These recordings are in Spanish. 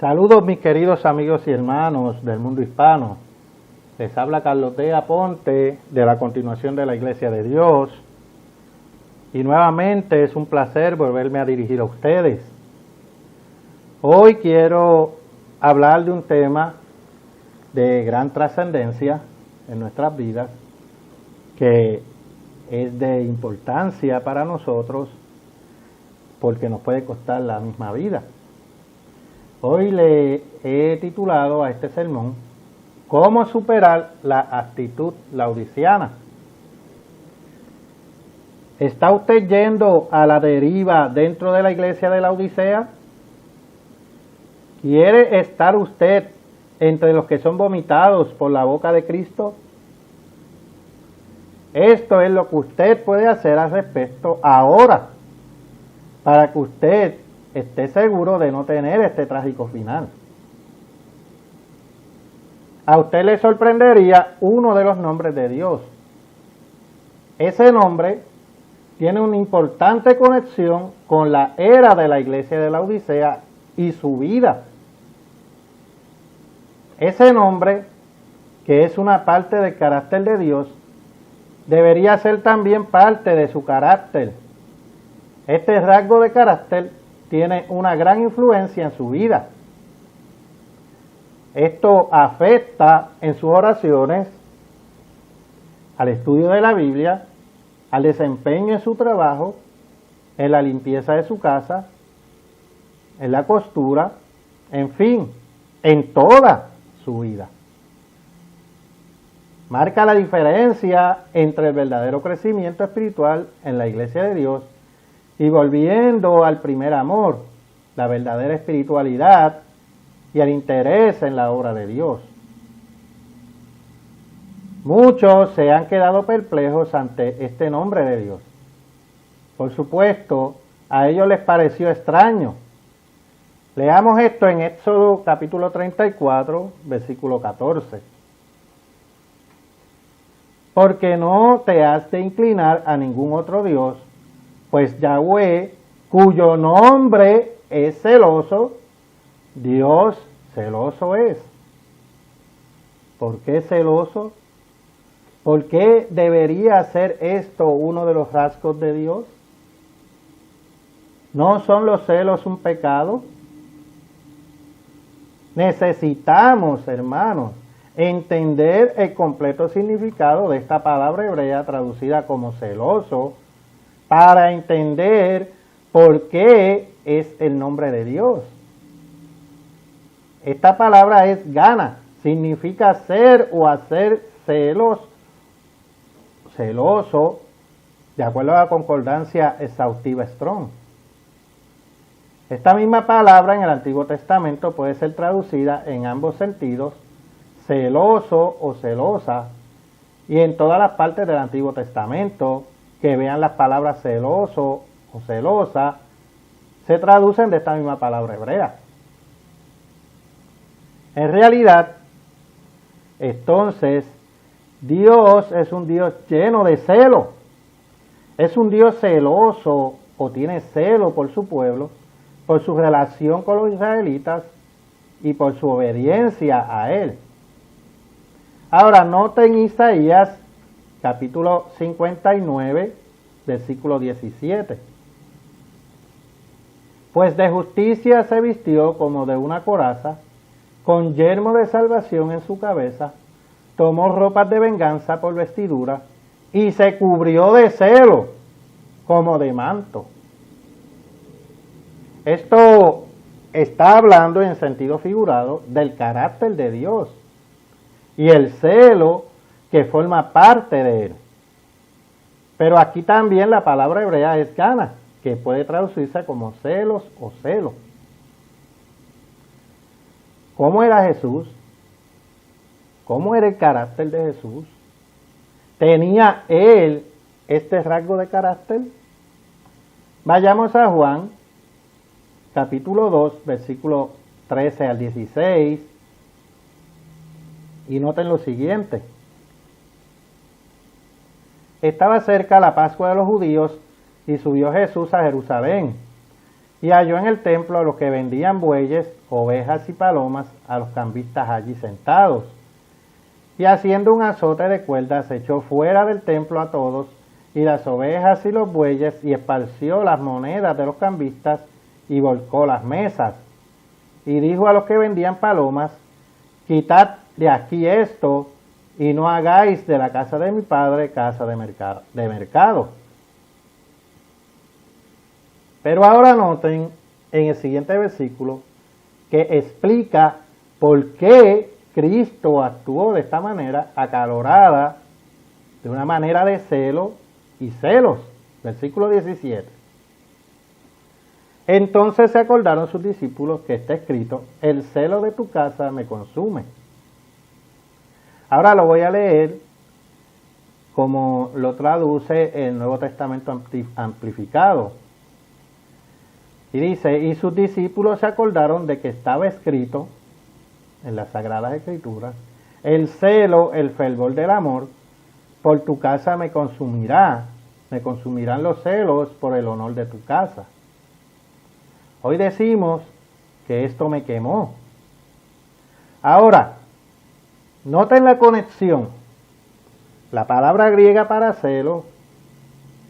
Saludos mis queridos amigos y hermanos del mundo hispano. Les habla Carlos D. Aponte de la Continuación de la Iglesia de Dios. Y nuevamente es un placer volverme a dirigir a ustedes. Hoy quiero hablar de un tema de gran trascendencia en nuestras vidas, que es de importancia para nosotros porque nos puede costar la misma vida. Hoy le he titulado a este sermón ¿Cómo superar la actitud laodiceana? ¿Está usted yendo a la deriva dentro de la iglesia de Laodicea? ¿Quiere estar usted entre los que son vomitados por la boca de Cristo? Esto es lo que usted puede hacer al respecto ahora, para que usted esté seguro de no tener este trágico final. A usted le sorprendería uno de los nombres de Dios. Ese nombre tiene una importante conexión con la era de la iglesia de Laodicea y su vida. Ese nombre, que es una parte del carácter de Dios, debería ser también parte de su carácter. Este rasgo de carácter tiene una gran influencia en su vida. Esto afecta en sus oraciones, al estudio de la Biblia, al desempeño en su trabajo, en la limpieza de su casa, en la costura, en fin, en toda su vida. Marca la diferencia entre el verdadero crecimiento espiritual en la iglesia de Dios y volviendo al primer amor, la verdadera espiritualidad y el interés en la obra de Dios. Muchos se han quedado perplejos ante este nombre de Dios. Por supuesto, a ellos les pareció extraño. Leamos esto en Éxodo capítulo 34, versículo 14. Porque no te has de inclinar a ningún otro Dios, pues Yahweh, cuyo nombre es celoso, Dios celoso es. ¿Por qué celoso? ¿Por qué debería ser esto uno de los rasgos de Dios? ¿No son los celos un pecado? Necesitamos, hermanos, entender el completo significado de esta palabra hebrea traducida como celoso, para entender por qué es el nombre de Dios. Esta palabra es gana, significa ser o hacer celoso, de acuerdo a la concordancia exhaustiva Strong. Esta misma palabra en el Antiguo Testamento puede ser traducida en ambos sentidos, celoso o celosa, y en todas las partes del Antiguo Testamento que vean las palabras celoso o celosa, se traducen de esta misma palabra hebrea. En realidad, entonces, Dios es un Dios lleno de celo. Es un Dios celoso o tiene celo por su pueblo, por su relación con los israelitas y por su obediencia a Él. Ahora, noten Isaías capítulo 59, versículo 17. Pues de justicia se vistió como de una coraza, con yelmo de salvación en su cabeza, tomó ropas de venganza por vestidura, y se cubrió de celo como de manto. Esto está hablando en sentido figurado del carácter de Dios y el celo que forma parte de él. Pero aquí también la palabra hebrea es gana, que puede traducirse como celos o celo. ¿Cómo era Jesús? ¿Cómo era el carácter de Jesús? ¿Tenía él este rasgo de carácter? Vayamos a Juan, capítulo 2, versículo 13 al 16, y noten lo siguiente. Estaba cerca la Pascua de los judíos y subió Jesús a Jerusalén. y halló en el templo a los que vendían bueyes, ovejas y palomas, a los cambistas allí sentados. Y haciendo un azote de cuerdas, echó fuera del templo a todos, y las ovejas y los bueyes, y esparció las monedas de los cambistas, y volcó las mesas. Y dijo a los que vendían palomas: quitad de aquí esto, y no hagáis de la casa de mi padre casa de mercado. Pero ahora noten en el siguiente versículo que explica por qué Cristo actuó de esta manera acalorada, de una manera de celo y celos. Versículo 17. Entonces se acordaron sus discípulos que está escrito: el celo de tu casa me consume. Ahora lo voy a leer como lo traduce el Nuevo Testamento amplificado. Y dice: y sus discípulos se acordaron de que estaba escrito en las Sagradas Escrituras: el celo, el fervor del amor, por tu casa me consumirán los celos por el honor de tu casa. Hoy decimos que esto me quemó. Ahora, noten la conexión. La palabra griega para celo,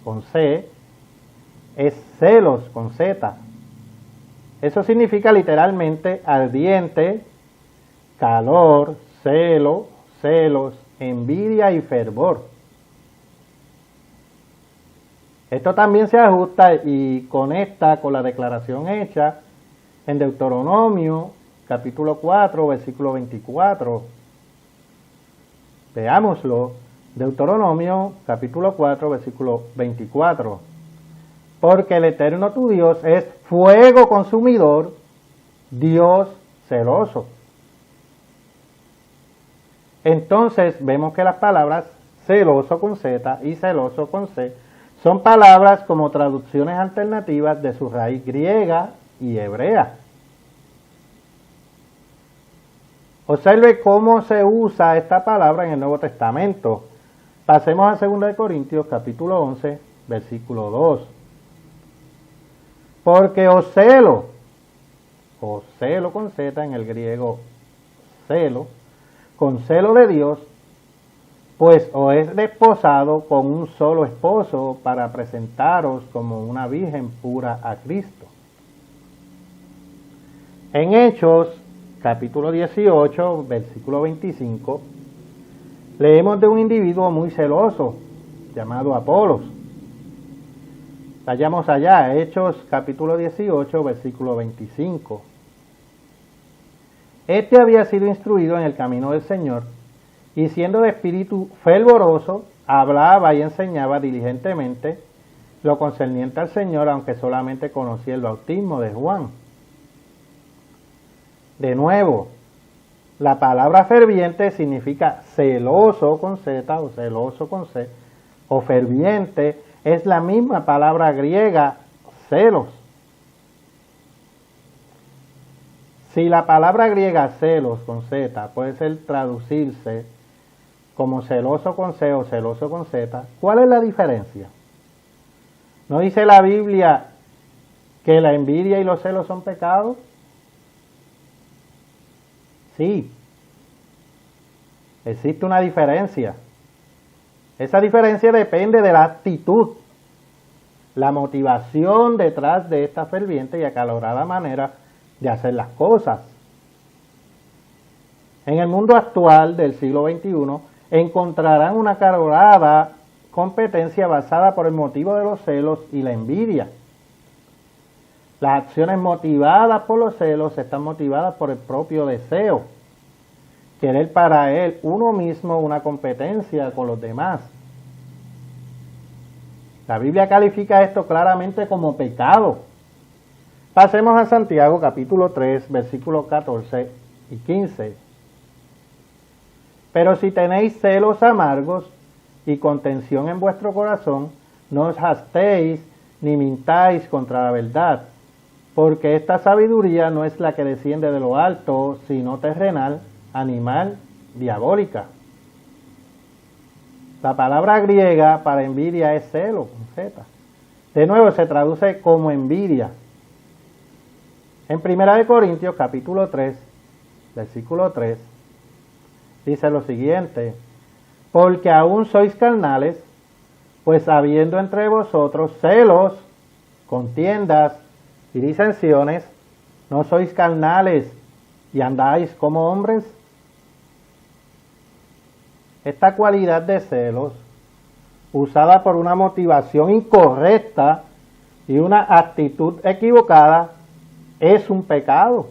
con C, es celos, con Z. Eso significa literalmente ardiente, calor, celo, celos, envidia y fervor. Esto también se ajusta y conecta con la declaración hecha en Deuteronomio capítulo 4, versículo 24. Veámoslo. Deuteronomio capítulo 4, versículo 24. Porque el Eterno tu Dios es fuego consumidor, Dios celoso. Entonces vemos que las palabras celoso con Z y celoso con C son palabras como traducciones alternativas de su raíz griega y hebrea. Observe cómo se usa esta palabra en el Nuevo Testamento. Pasemos a 2 Corintios capítulo 11, versículo 2. Porque os celo con Z en el griego celo, con celo de Dios, pues os he desposado con un solo esposo para presentaros como una virgen pura a Cristo. En Hechos capítulo 18, versículo 25, leemos de un individuo muy celoso llamado Apolos. Vayamos allá, Hechos capítulo 18, versículo 25. Este había sido instruido en el camino del Señor, y siendo de espíritu fervoroso, hablaba y enseñaba diligentemente lo concerniente al Señor, aunque solamente conocía el bautismo de Juan. De nuevo, la palabra ferviente significa celoso con Z o celoso con C, o ferviente es la misma palabra griega celos. Si la palabra griega celos con Z puede ser traducirse como celoso con C o celoso con Z, ¿cuál es la diferencia? ¿No dice la Biblia que la envidia y los celos son pecados? Sí, existe una diferencia. Esa diferencia depende de la actitud, la motivación detrás de esta ferviente y acalorada manera de hacer las cosas. En el mundo actual del siglo XXI encontrarán una acalorada competencia basada por el motivo de los celos y la envidia. Las acciones motivadas por los celos están motivadas por el propio deseo, querer para él uno mismo una competencia con los demás. La Biblia califica esto claramente como pecado. Pasemos a Santiago capítulo 3, versículos 14 y 15. Pero si tenéis celos amargos y contención en vuestro corazón, no os hastéis ni mintáis contra la verdad, porque esta sabiduría no es la que desciende de lo alto, sino terrenal, animal, diabólica. La palabra griega para envidia es celo, con Z. De nuevo se traduce como envidia. En 1 Corintios capítulo 3, versículo 3, dice lo siguiente: porque aún sois carnales, pues habiendo entre vosotros celos, contiendas y disensiones, ¿no sois carnales y andáis como hombres? Esta cualidad de celos, usada por una motivación incorrecta y una actitud equivocada, es un pecado.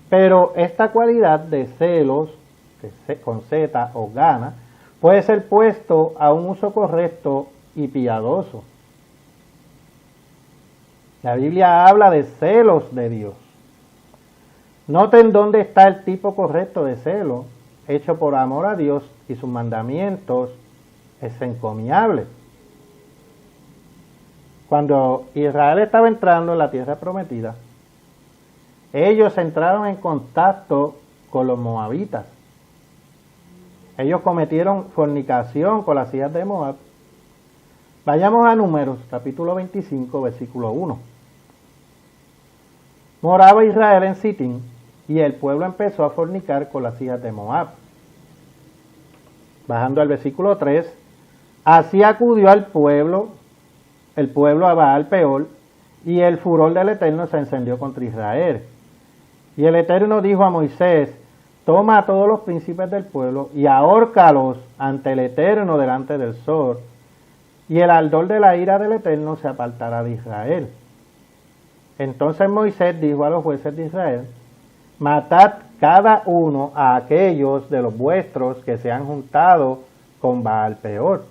Pero esta cualidad de celos, con Z o gana, puede ser puesto a un uso correcto y piadoso. La Biblia habla de celos de Dios. Noten dónde está el tipo correcto de celo, hecho por amor a Dios y sus mandamientos, es encomiable. Cuando Israel estaba entrando en la tierra prometida, ellos entraron en contacto con los moabitas. Ellos cometieron fornicación con las hijas de Moab. Vayamos a Números, capítulo 25, versículo 1. Moraba Israel en Sitín, y el pueblo empezó a fornicar con las hijas de Moab. Bajando al versículo 3, así acudió el pueblo a Baal Peor, y el furor del Eterno se encendió contra Israel. Y el Eterno dijo a Moisés: toma a todos los príncipes del pueblo y ahórcalos ante el Eterno delante del sol, y el ardor de la ira del Eterno se apartará de Israel. Entonces Moisés dijo a los jueces de Israel: matad cada uno a aquellos de los vuestros que se han juntado con Baal Peor.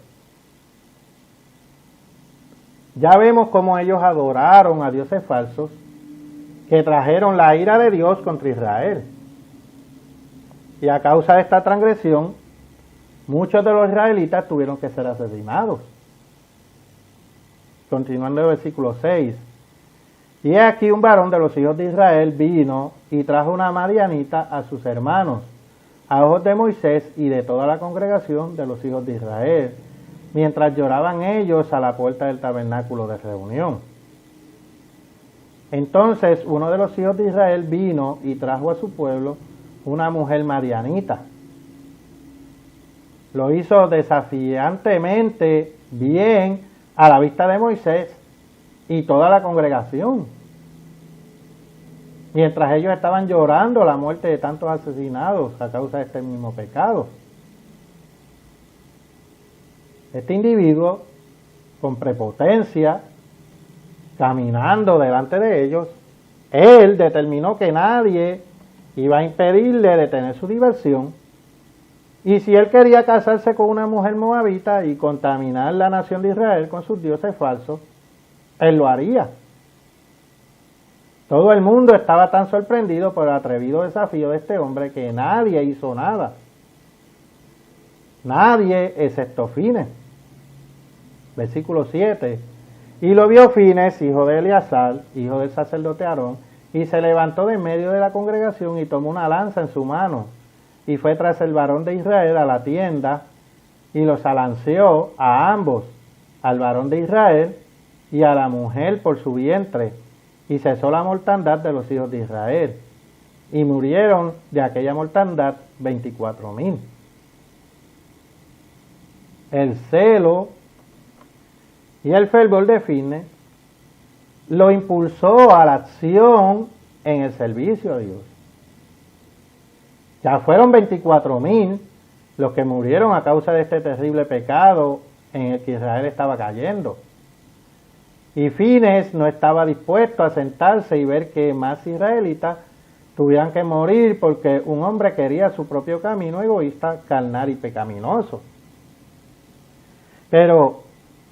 Ya vemos cómo ellos adoraron a dioses falsos que trajeron la ira de Dios contra Israel. Y a causa de esta transgresión, muchos de los israelitas tuvieron que ser asesinados. Continuando el versículo 6. Y he aquí un varón de los hijos de Israel vino y trajo una madianita a sus hermanos, a ojos de Moisés y de toda la congregación de los hijos de Israel, mientras lloraban ellos a la puerta del tabernáculo de reunión. Entonces uno de los hijos de Israel vino y trajo a su pueblo una mujer madianita. Lo hizo desafiantemente bien a la vista de Moisés y toda la congregación, mientras ellos estaban llorando la muerte de tantos asesinados a causa de este mismo pecado. Este individuo, con prepotencia, caminando delante de ellos, él determinó que nadie iba a impedirle de tener su diversión, y si él quería casarse con una mujer moabita y contaminar la nación de Israel con sus dioses falsos, él lo haría. Todo el mundo estaba tan sorprendido por el atrevido desafío de este hombre que nadie hizo nada. Nadie excepto Fines. Versículo 7. Y lo vio Fines, hijo de Eleazar, hijo del sacerdote Aarón, y se levantó de en medio de la congregación y tomó una lanza en su mano, y fue tras el varón de Israel a la tienda, y los alanceó a ambos, al varón de Israel y a la mujer por su vientre, y cesó la mortandad de los hijos de Israel, y murieron de aquella mortandad 24,000. El celo y el fervor de Fines lo impulsó a la acción en el servicio a Dios. Ya fueron 24,000 los que murieron a causa de este terrible pecado en el que Israel estaba cayendo. Y Fines no estaba dispuesto a sentarse y ver que más israelitas tuvieran que morir porque un hombre quería su propio camino egoísta, carnal y pecaminoso. Pero,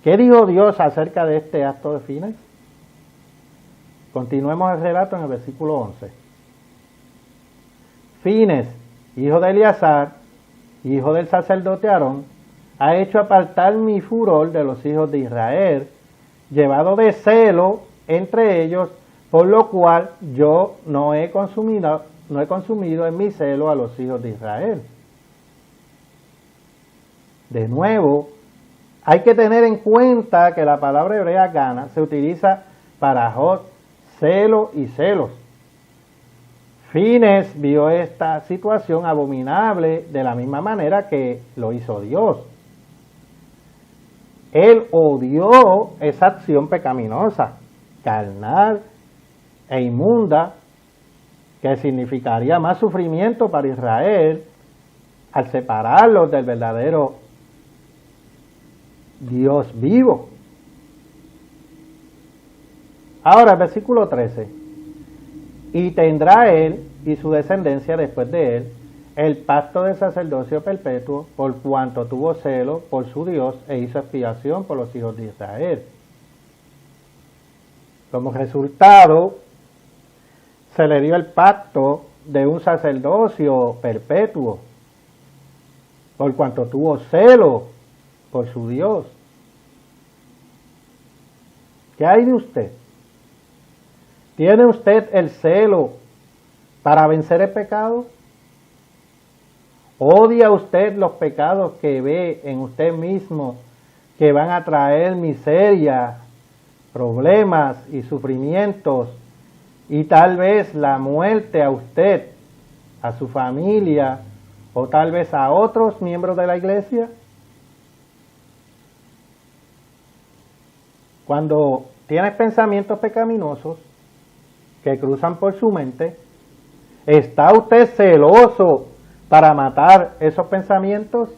¿qué dijo Dios acerca de este acto de Fines? Continuemos el relato en el versículo 11. Fines, hijo de Eleazar, hijo del sacerdote Aarón, ha hecho apartar mi furor de los hijos de Israel, llevado de celo entre ellos, por lo cual yo no he consumido en mi celo a los hijos de Israel. De nuevo, hay que tener en cuenta que la palabra hebrea gana se utiliza para hot, celo y celos. Fines vio esta situación abominable de la misma manera que lo hizo Dios. Él odió esa acción pecaminosa, carnal e inmunda, que significaría más sufrimiento para Israel al separarlos del verdadero Dios vivo. Ahora el versículo 13. Y tendrá él y su descendencia después de él el pacto de sacerdocio perpetuo, por cuanto tuvo celo por su Dios e hizo expiación por los hijos de Israel. Como resultado, se le dio el pacto de un sacerdocio perpetuo, por cuanto tuvo celo por su Dios. ¿Qué hay de usted? ¿Tiene usted el celo para vencer el pecado? ¿Odia usted los pecados que ve en usted mismo, que van a traer miseria, problemas y sufrimientos, y tal vez la muerte a usted, a su familia, o tal vez a otros miembros de la iglesia? Cuando tienes pensamientos pecaminosos que cruzan por su mente, ¿está usted celoso para matar esos pensamientos?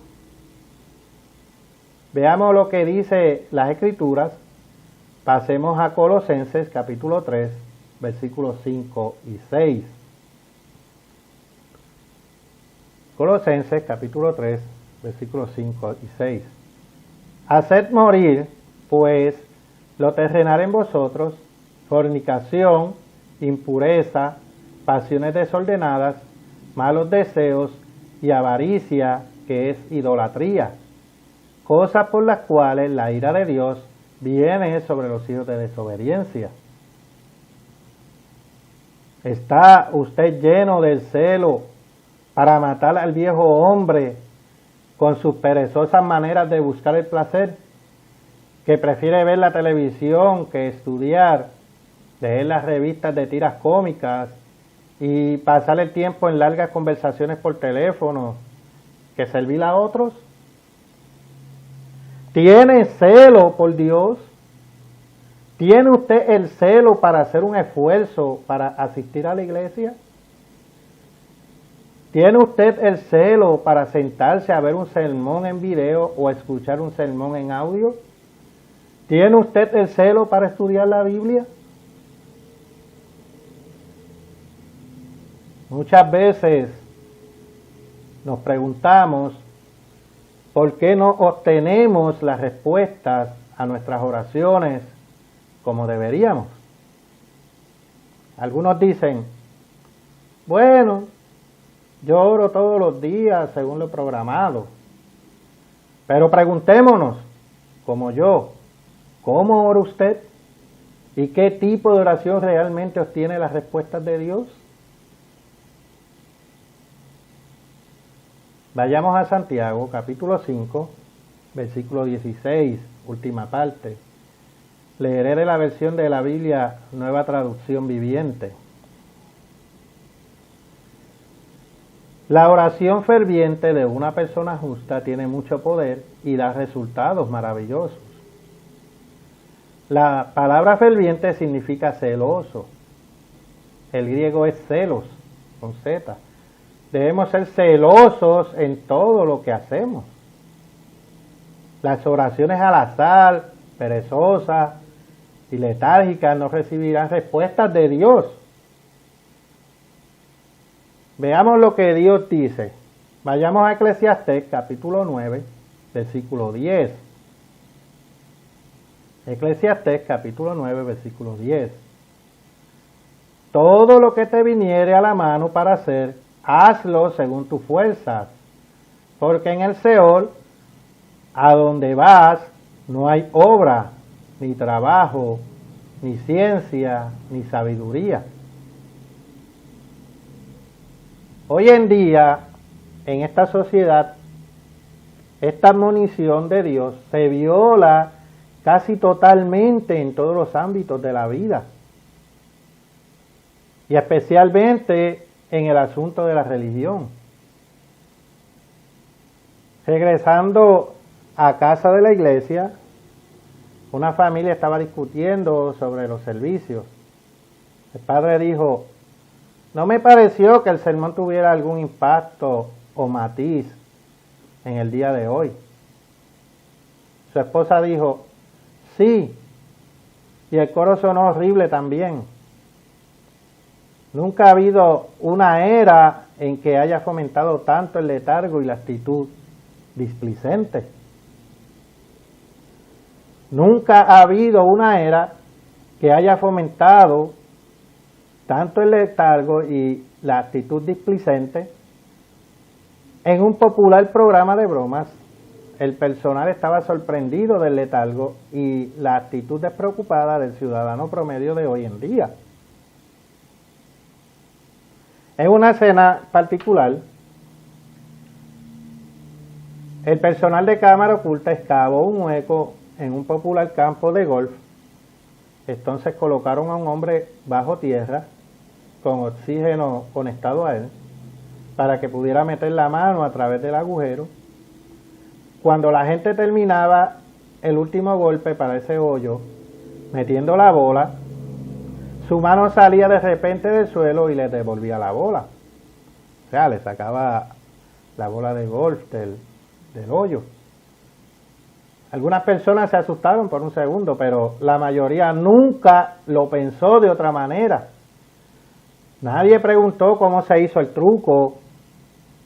Veamos lo que dice las Escrituras. Pasemos a Colosenses capítulo 3, versículos 5 y 6. Colosenses capítulo 3, versículos 5 y 6. Haced morir, pues, lo terrenal en vosotros, fornicación, impureza, pasiones desordenadas, malos deseos y avaricia, que es idolatría, cosas por las cuales la ira de Dios viene sobre los hijos de desobediencia. ¿Está usted lleno del celo para matar al viejo hombre con sus perezosas maneras de buscar el placer, que prefiere ver la televisión que estudiar, leer las revistas de tiras cómicas y pasar el tiempo en largas conversaciones por teléfono que servir a otros? ¿Tiene celo por Dios? ¿Tiene usted el celo para hacer un esfuerzo para asistir a la iglesia? ¿Tiene usted el celo para sentarse a ver un sermón en video o escuchar un sermón en audio? ¿Tiene usted el celo para estudiar la Biblia? Muchas veces nos preguntamos por qué no obtenemos las respuestas a nuestras oraciones como deberíamos. Algunos dicen, bueno, yo oro todos los días según lo programado. Pero preguntémonos, como yo, ¿cómo ora usted? ¿Y qué tipo de oración realmente obtiene las respuestas de Dios? Vayamos a Santiago, capítulo 5, versículo 16, última parte. Leeré de la versión de la Biblia, Nueva Traducción Viviente. La oración ferviente de una persona justa tiene mucho poder y da resultados maravillosos. La palabra ferviente significa celoso. El griego es celos, con Z. Debemos ser celosos en todo lo que hacemos. Las oraciones al azar, perezosas y letárgicas no recibirán respuestas de Dios. Veamos lo que Dios dice. Vayamos a Eclesiastés capítulo 9, versículo 10. Eclesiastés capítulo 9, versículo 10. Todo lo que te viniere a la mano para hacer, hazlo según tus fuerzas, porque en el Seol, a donde vas, no hay obra, ni trabajo, ni ciencia, ni sabiduría. Hoy en día, en esta sociedad, esta admonición de Dios se viola casi totalmente en todos los ámbitos de la vida. y especialmente en el asunto de la religión. Regresando a casa de la iglesia, una familia estaba discutiendo sobre los servicios. El padre dijo: no me pareció que el sermón tuviera algún impacto o matiz en el día de hoy. Su esposa dijo: sí, y el coro sonó horrible también. Nunca ha habido una era en que haya fomentado tanto el letargo y la actitud displicente. Nunca ha habido una era que haya fomentado tanto el letargo y la actitud displicente. En un popular programa de bromas, el personal estaba sorprendido del letargo y la actitud despreocupada del ciudadano promedio de hoy en día. En una escena particular, el personal de cámara oculta excavó un hueco en un popular campo de golf. Entonces colocaron a un hombre bajo tierra con oxígeno conectado a él para que pudiera meter la mano a través del agujero. Cuando la gente terminaba el último golpe para ese hoyo, metiendo la bola, su mano salía de repente del suelo y le devolvía la bola. O sea, le sacaba la bola de golf del hoyo. Algunas personas se asustaron por un segundo, pero la mayoría nunca lo pensó de otra manera. Nadie preguntó cómo se hizo el truco,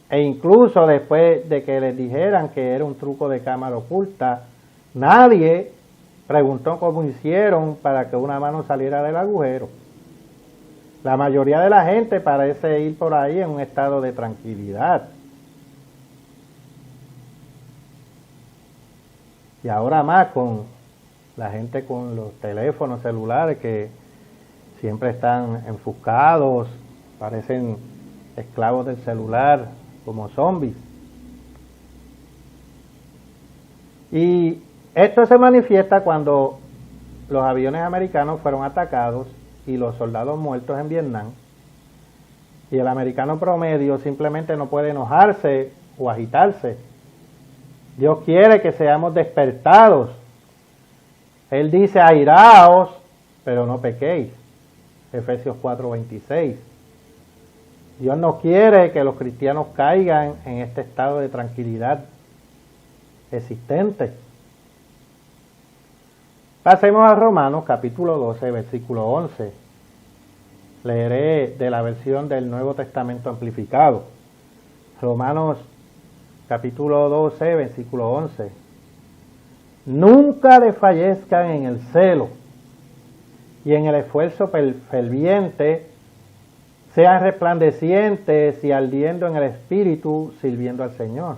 e incluso después de que les dijeran que era un truco de cámara oculta, nadie preguntó cómo hicieron para que una mano saliera del agujero. La mayoría de la gente parece ir por ahí en un estado de tranquilidad. Y ahora más con la gente con los teléfonos celulares que siempre están enfuscados, parecen esclavos del celular, como zombies. Y esto se manifiesta cuando los aviones americanos fueron atacados y los soldados muertos en Vietnam, y el americano promedio simplemente no puede enojarse o agitarse. Dios quiere que seamos despertados. Él dice: airaos, pero no pequéis. Efesios 4:26. Dios no quiere que los cristianos caigan en este estado de tranquilidad existente. Pasemos a Romanos capítulo 12, versículo 11. Leeré de la versión del Nuevo Testamento amplificado. Romanos capítulo 12, versículo 11. Nunca desfallezcan en el celo y en el esfuerzo ferviente, sean resplandecientes y ardiendo en el espíritu, sirviendo al Señor.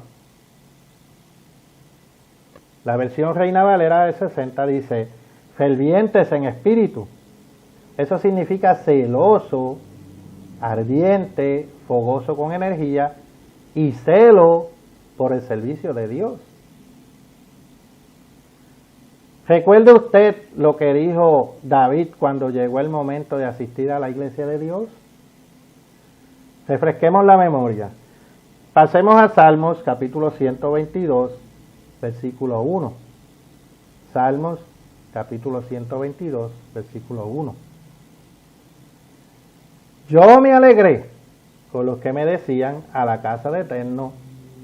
La versión Reina Valera de 60 dice: fervientes en espíritu. Eso significa celoso, ardiente, fogoso con energía y celo por el servicio de Dios. ¿Recuerda usted lo que dijo David cuando llegó el momento de asistir a la iglesia de Dios? Refresquemos la memoria. Pasemos a Salmos capítulo 122, versículo 1. Salmos capítulo 122, versículo 1. Yo me alegré con los que me decían: a la casa del Eterno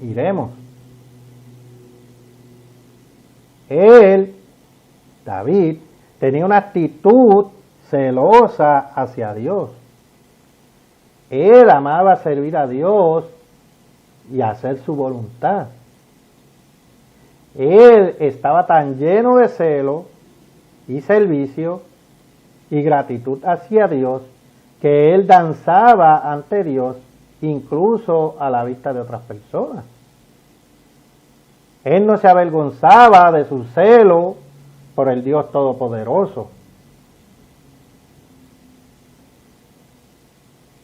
iremos. Él, David, tenía una actitud celosa hacia Dios. Él amaba servir a Dios y hacer su voluntad. Él estaba tan lleno de celo y servicio y gratitud hacia Dios que él danzaba ante Dios, incluso a la vista de otras personas. Él no se avergonzaba de su celo por el Dios Todopoderoso.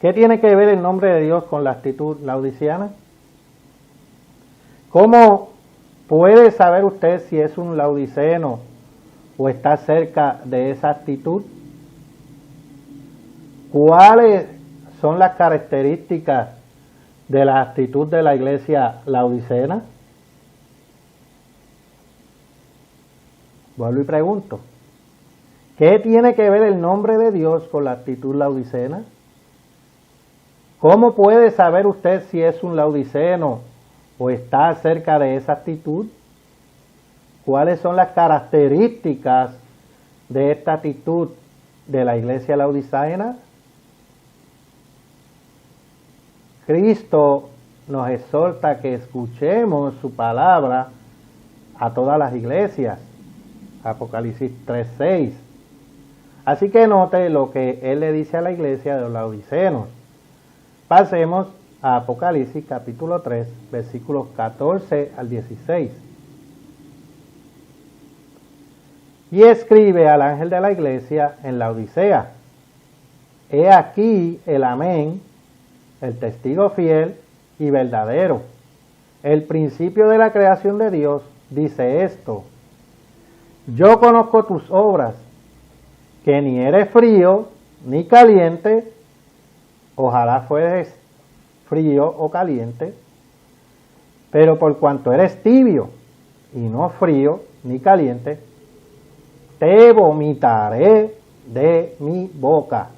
¿Qué tiene que ver el nombre de Dios con la actitud laodiciana? ¿Cómo puede saber usted si es un laodiceno o está cerca de esa actitud? ¿Cuáles son las características de la actitud de la iglesia laodicea? Vuelvo y pregunto, ¿qué tiene que ver el nombre de Dios con la actitud laodicea? ¿Cómo puede saber usted si es un laodiceno o está cerca de esa actitud? ¿Cuáles son las características de esta actitud de la iglesia laodicea? Cristo nos exhorta que escuchemos su palabra a todas las iglesias. Apocalipsis 3:6. Así que note lo que él le dice a la iglesia de los laodicenos. Pasemos a Apocalipsis capítulo 3, versículos 14 al 16. Y escribe al ángel de la iglesia en Laodicea: He aquí el amén, el testigo fiel y verdadero, el principio de la creación de Dios, dice esto: Yo conozco tus obras, que ni eres frío ni caliente. Ojalá fueres frío o caliente, pero por cuanto eres tibio y no frío ni caliente, te vomitaré de mi boca.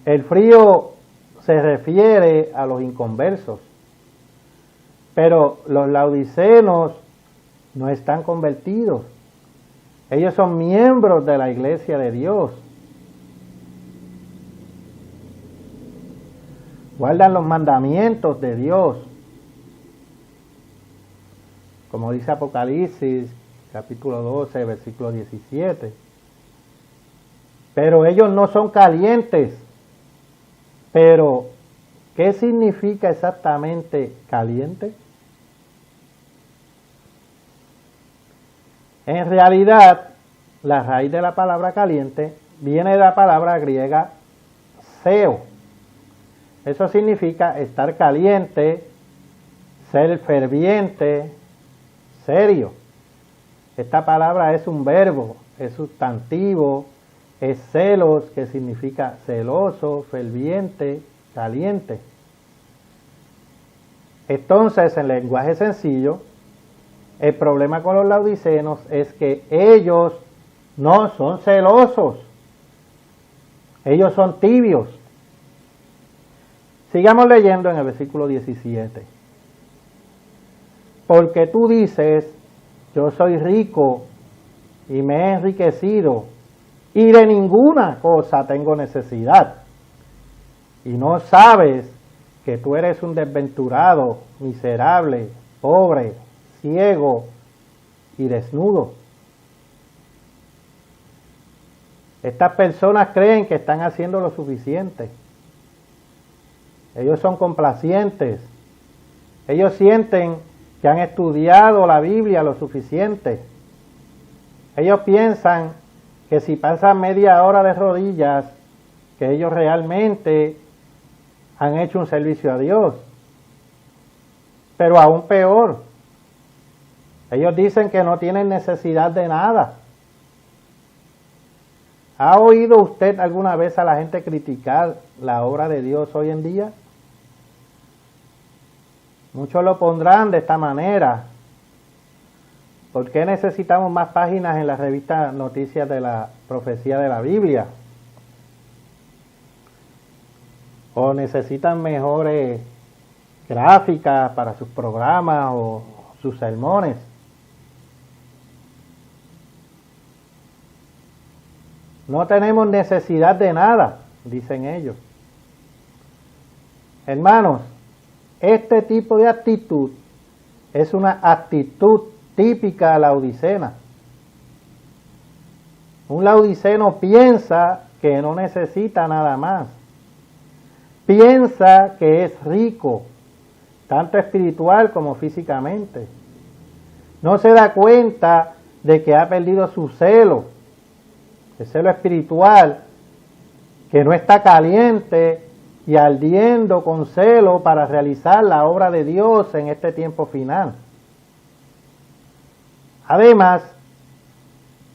El frío se refiere a los inconversos, pero los laodicenos no están convertidos. Ellos son miembros de la iglesia de Dios. Guardan los mandamientos de Dios, como dice Apocalipsis capítulo 12, versículo 17. Pero ellos no son calientes. Pero, ¿qué significa exactamente caliente? En realidad, la raíz de la palabra caliente viene de la palabra griega seo. Eso significa estar caliente, ser ferviente, serio. Esta palabra es un verbo, es sustantivo, es celos, que significa celoso, ferviente, caliente. Entonces, en lenguaje sencillo, el problema con los laodicenos es que ellos no son celosos, ellos son tibios. Sigamos leyendo en el versículo 17. Porque tú dices: yo soy rico y me he enriquecido, y de ninguna cosa tengo necesidad. Y no sabes que tú eres un desventurado, miserable, pobre, ciego y desnudo. Estas personas creen que están haciendo lo suficiente. Ellos son complacientes. Ellos sienten que han estudiado la Biblia lo suficiente. Ellos piensan que si pasan media hora de rodillas, que ellos realmente han hecho un servicio a Dios. Pero aún peor, ellos dicen que no tienen necesidad de nada. ¿Ha oído usted alguna vez a la gente criticar la obra de Dios hoy en día? Muchos lo pondrán de esta manera: ¿por qué necesitamos más páginas en la revista Noticias de la Profecía de la Biblia? ¿O necesitan mejores gráficas para sus programas o sus sermones? No tenemos necesidad de nada, dicen ellos. Hermanos, este tipo de actitud es una actitud típica laodicea. Un laodiceno piensa que no necesita nada más. Piensa que es rico, tanto espiritual como físicamente. No se da cuenta de que ha perdido su celo, el celo espiritual, que no está caliente y ardiendo con celo para realizar la obra de Dios en este tiempo final. Además,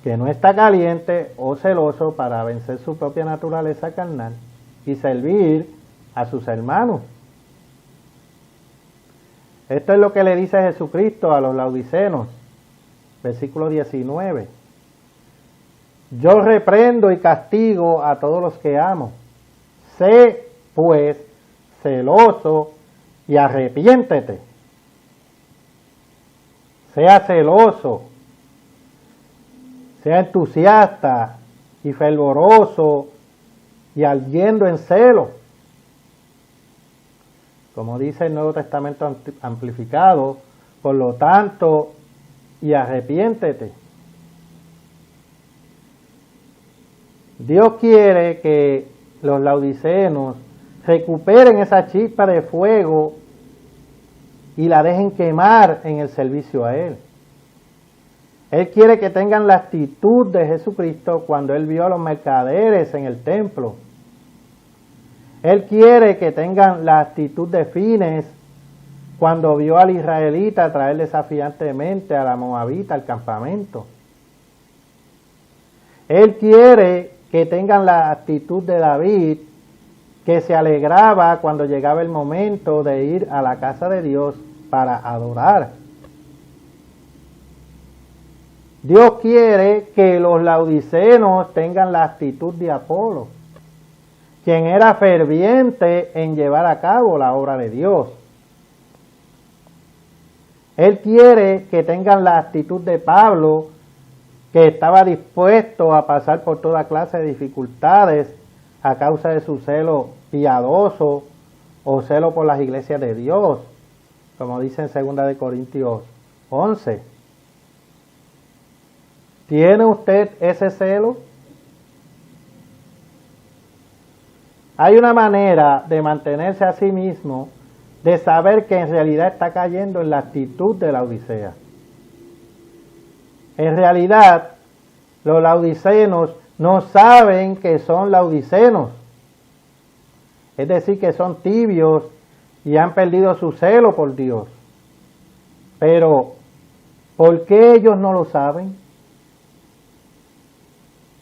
que no está caliente o celoso para vencer su propia naturaleza carnal y servir a sus hermanos. Esto es lo que le dice Jesucristo a los laodicenos, versículo 19. Yo reprendo y castigo a todos los que amo. Sé, pues, celoso y arrepiéntete. Sea celoso, sea entusiasta y fervoroso y ardiendo en celo. Como dice el Nuevo Testamento amplificado, por lo tanto, y arrepiéntete. Dios quiere que los laodicenos recuperen esa chispa de fuego y la dejen quemar en el servicio a Él. Él quiere que tengan la actitud de Jesucristo cuando Él vio a los mercaderes en el templo. Él quiere que tengan la actitud de Fines cuando vio al israelita traer desafiantemente a la moabita al campamento. Él quiere que tengan la actitud de David, que se alegraba cuando llegaba el momento de ir a la casa de Dios para adorar. Dios quiere que los laodicenos tengan la actitud de Apolo, quien era ferviente en llevar a cabo la obra de Dios. Él quiere que tengan la actitud de Pablo, que estaba dispuesto a pasar por toda clase de dificultades a causa de su celo piadoso o celo por las iglesias de Dios, como dice en 2 Corintios 11. ¿Tiene usted ese celo? Hay una manera de mantenerse a sí mismo, de saber que en realidad está cayendo en la actitud de la Odisea. En realidad, los laodicenos no saben que son laodicenos. Es decir, que son tibios y han perdido su celo por Dios. Pero, ¿por qué ellos no lo saben?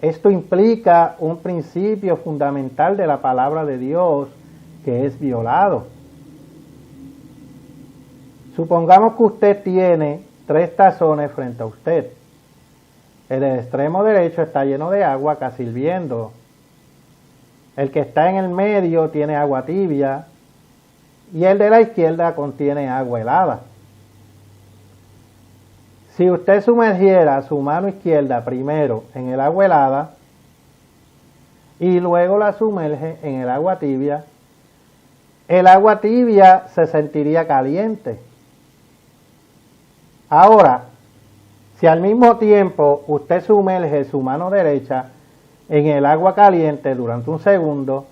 Esto implica un principio fundamental de la palabra de Dios que es violado. Supongamos que usted tiene 3 tazones frente a usted. El del extremo derecho está lleno de agua casi hirviendo. El que está en el medio tiene agua tibia y el de la izquierda contiene agua helada. Si usted sumergiera su mano izquierda primero en el agua helada y luego la sumerge en el agua tibia se sentiría caliente. Ahora, si al mismo tiempo usted sumerge su mano derecha en el agua caliente durante un segundo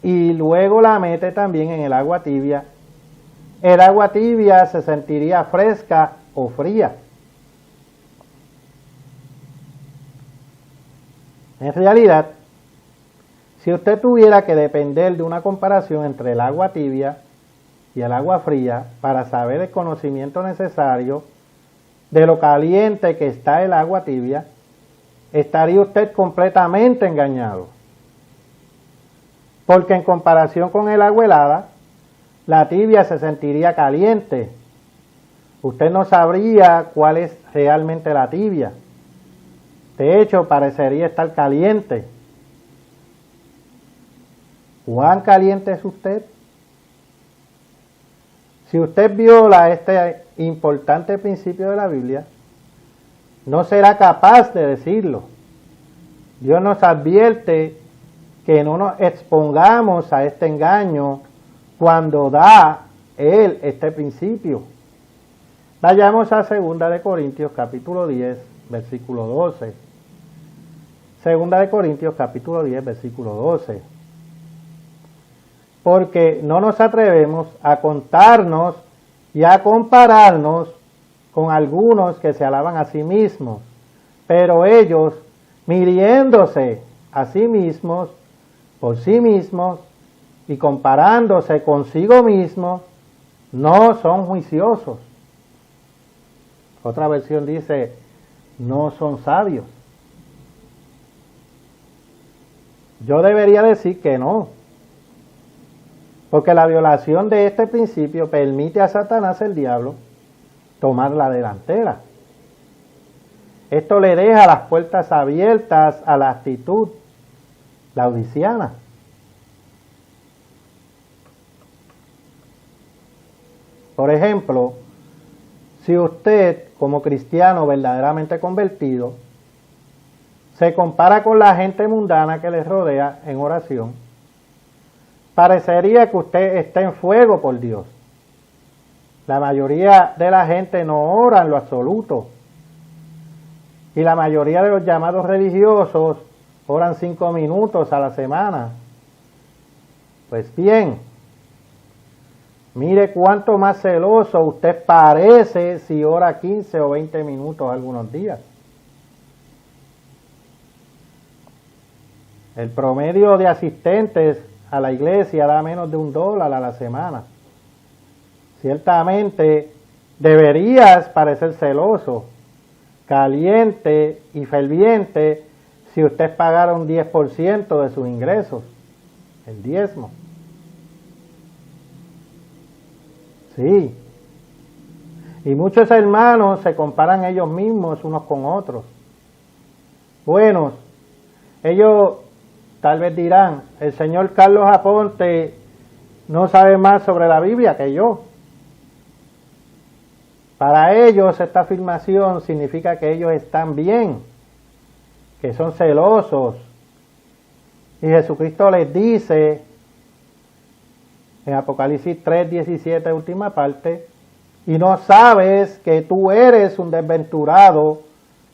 y luego la mete también en el agua tibia se sentiría fresca o fría. En realidad, si usted tuviera que depender de una comparación entre el agua tibia y el agua fría para saber el conocimiento necesario de lo caliente que está el agua tibia, estaría usted completamente engañado. Porque en comparación con el agua helada, la tibia se sentiría caliente. Usted no sabría cuál es realmente la tibia. De hecho, parecería estar caliente. ¿Cuán caliente es usted? Si usted viola este importante principio de la Biblia, no será capaz de decirlo. Dios nos advierte que no nos expongamos a este engaño cuando da Él este principio. Vayamos a 2 Corintios capítulo 10, versículo 12. 2 Corintios capítulo 10, versículo 12. Porque no nos atrevemos a contarnos y a compararnos con algunos que se alaban a sí mismos, pero ellos, midiéndose a sí mismos, por sí mismos, y comparándose consigo mismos, no son juiciosos. Otra versión dice, no son sabios. Yo debería decir que no, porque la violación de este principio permite a Satanás, el diablo, tomar la delantera. Esto le deja las puertas abiertas a la actitud laodiciana. Por ejemplo, si usted, como cristiano verdaderamente convertido, se compara con la gente mundana que le rodea en oración, parecería que usted está en fuego por Dios. La mayoría de la gente no ora en lo absoluto. Y la mayoría de los llamados religiosos oran 5 minutos a la semana. Pues bien, mire cuánto más celoso usted parece si ora 15 o 20 minutos algunos días. El promedio de asistentes a la iglesia da menos de $1 a la semana. Ciertamente deberías parecer celoso, caliente y ferviente si usted pagara un 10% de sus ingresos, el diezmo. Sí. Y muchos hermanos se comparan ellos mismos unos con otros. Bueno, ellos tal vez dirán, el señor Carlos Aponte no sabe más sobre la Biblia que yo. Para ellos esta afirmación significa que ellos están bien, que son celosos. Y Jesucristo les dice en Apocalipsis 3:17, última parte, y no sabes que tú eres un desventurado,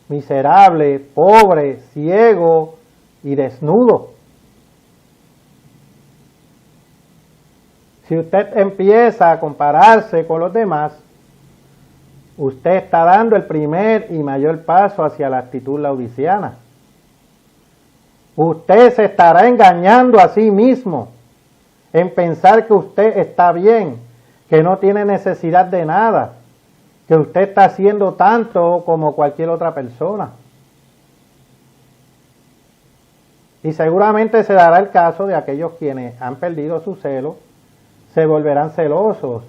miserable, pobre, ciego y desnudo. Si usted empieza a compararse con los demás, usted está dando el primer y mayor paso hacia la actitud laodiciana. Usted se estará engañando a sí mismo en pensar que usted está bien, que no tiene necesidad de nada, que usted está haciendo tanto como cualquier otra persona. Y seguramente se dará el caso de aquellos quienes han perdido su celo, se volverán celosos.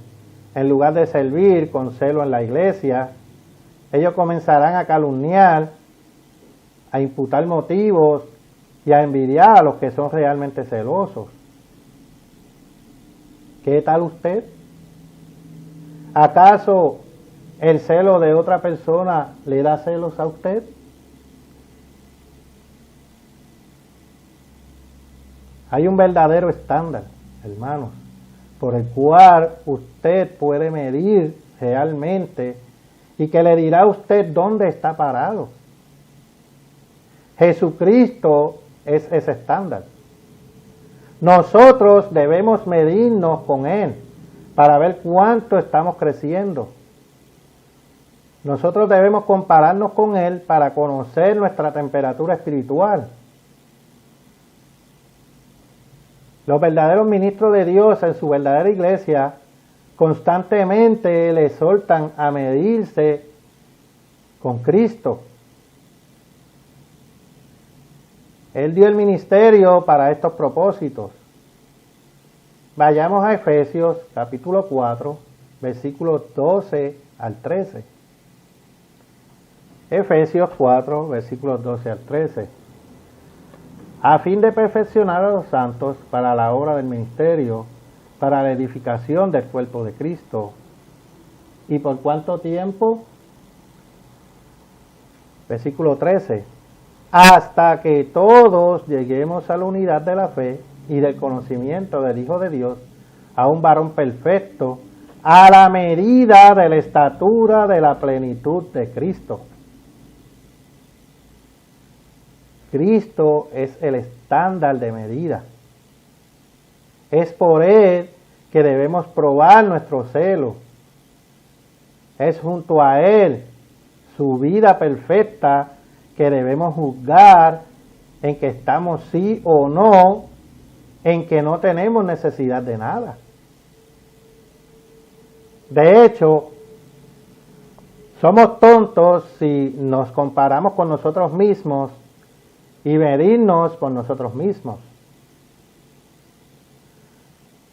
En lugar de servir con celo en la iglesia, ellos comenzarán a calumniar, a imputar motivos y a envidiar a los que son realmente celosos. ¿Qué tal usted? ¿Acaso el celo de otra persona le da celos a usted? Hay un verdadero estándar, hermanos, por el cual usted puede medir realmente y que le dirá a usted dónde está parado. Jesucristo es ese estándar. Nosotros debemos medirnos con Él para ver cuánto estamos creciendo. Nosotros debemos compararnos con Él para conocer nuestra temperatura espiritual. Los verdaderos ministros de Dios en su verdadera iglesia constantemente le exhortan a medirse con Cristo. Él dio el ministerio para estos propósitos. Vayamos a Efesios capítulo 4, versículos 12 al 13. Efesios 4, versículos 12 al 13. A fin de perfeccionar a los santos para la obra del ministerio, para la edificación del cuerpo de Cristo. ¿Y por cuánto tiempo? Versículo 13. Hasta que todos lleguemos a la unidad de la fe y del conocimiento del Hijo de Dios, a un varón perfecto, a la medida de la estatura de la plenitud de Cristo. Cristo es el estándar de medida. Es por Él que debemos probar nuestro celo. Es junto a Él, su vida perfecta, que debemos juzgar en que estamos sí o no, en que no tenemos necesidad de nada. De hecho, somos tontos si nos comparamos con nosotros mismos y medirnos por nosotros mismos.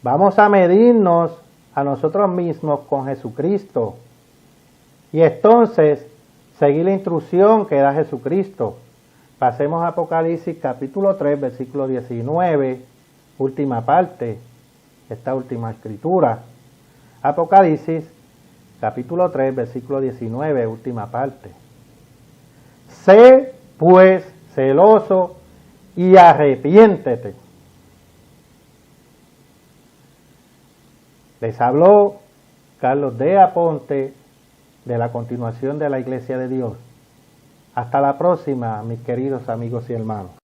Vamos a medirnos a nosotros mismos con Jesucristo y entonces seguir la instrucción que da Jesucristo. Pasemos a Apocalipsis capítulo 3, versículo 19, última parte, esta última escritura. Apocalipsis capítulo 3, versículo 19, última parte. Sé pues celoso y arrepiéntete. Les habló Carlos de Aponte de la continuación de la Iglesia de Dios. Hasta la próxima, mis queridos amigos y hermanos.